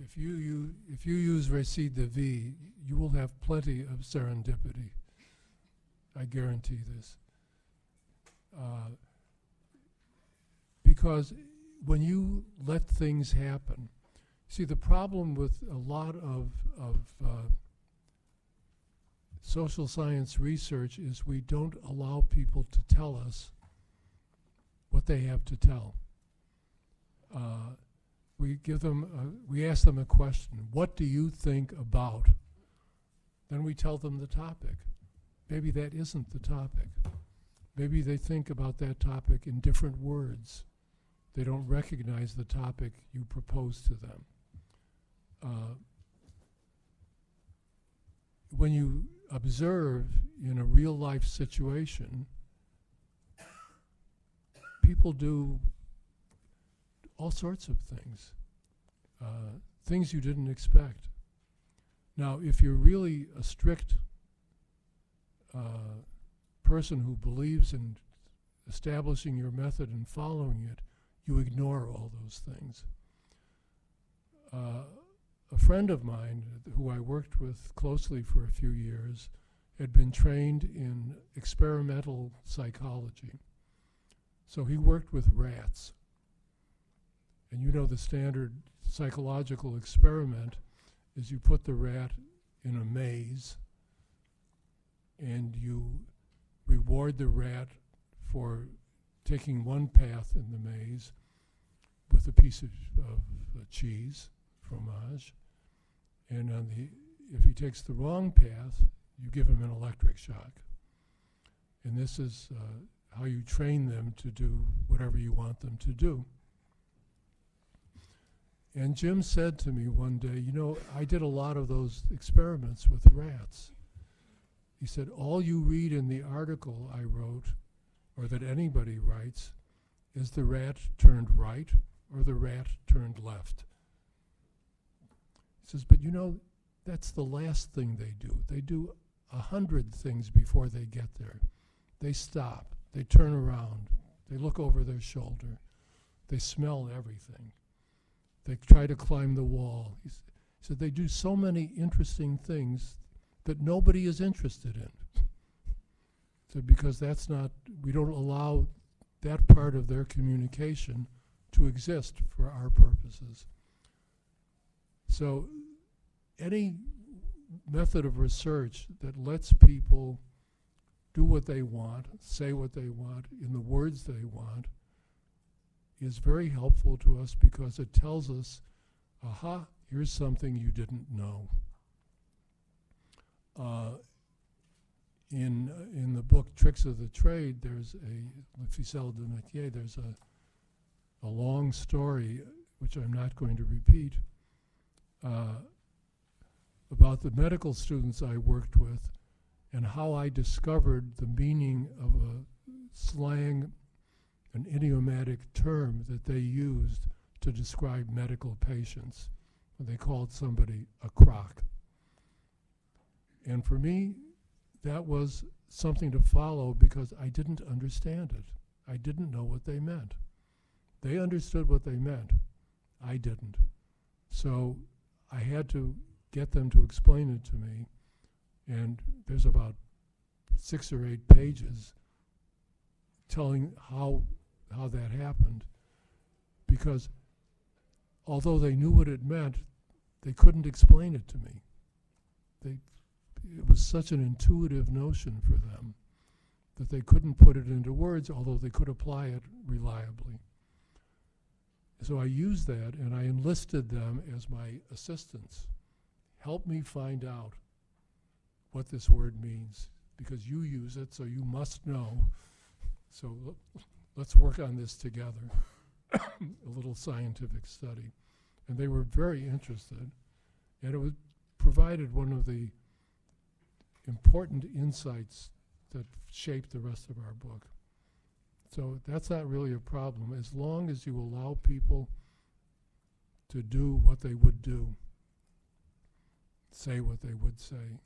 if you use récit de vie, you will have plenty of serendipity. I guarantee this. Because when you let things happen, see, the problem with a lot of social science research is we don't allow people to tell us what they have to tell. We ask them a question. What do you think about? Then we tell them the topic. Maybe that isn't the topic. Maybe they think about that topic in different words. They don't recognize the topic you propose to them. When you observe in a real life situation, people do all sorts of things, things you didn't expect. Now, if you're really a strict person who believes in establishing your method and following it, you ignore all those things. A friend of mine, who I worked with closely for a few years, had been trained in experimental psychology. So he worked with rats. And you know the standard psychological experiment is you put the rat in a maze and you reward the rat for taking one path in the maze with a piece of cheese, fromage, and if he takes the wrong path, you give him an electric shock. And this is how you train them to do whatever you want them to do. And Jim said to me one day, you know, I did a lot of those experiments with rats. He said, all you read in the article I wrote, or that anybody writes, is the rat turned right or the rat turned left. He says, but you know, that's the last thing they do. They do 100 things before they get there. They stop, they turn around, they look over their shoulder, they smell everything. They try to climb the wall. He said they do so many interesting things that nobody is interested in. So because we don't allow that part of their communication to exist for our purposes. So any method of research that lets people do what they want, say what they want, in the words they want, is very helpful to us because it tells us, aha, here's something you didn't know. In the book Tricks of the Trade, there's Le Ficelle de Métier, there's a long story, which I'm not going to repeat, about the medical students I worked with and how I discovered the meaning of a slang, an idiomatic term that they used to describe medical patients. They called somebody a crock. And for me, that was something to follow because I didn't understand it. I didn't know what they meant. They understood what they meant. I didn't. So I had to get them to explain it to me. And there's about 6 or 8 pages telling how that happened, because although they knew what it meant, they couldn't explain it to me. It was such an intuitive notion for them that they couldn't put it into words, although they could apply it reliably. So I used that, and I enlisted them as my assistants. Help me find out what this word means, because you use it, so you must know. So let's work on this together, a little scientific study. And they were very interested, and it provided one of the important insights that shaped the rest of our book. So that's not really a problem, as long as you allow people to do what they would do, say what they would say.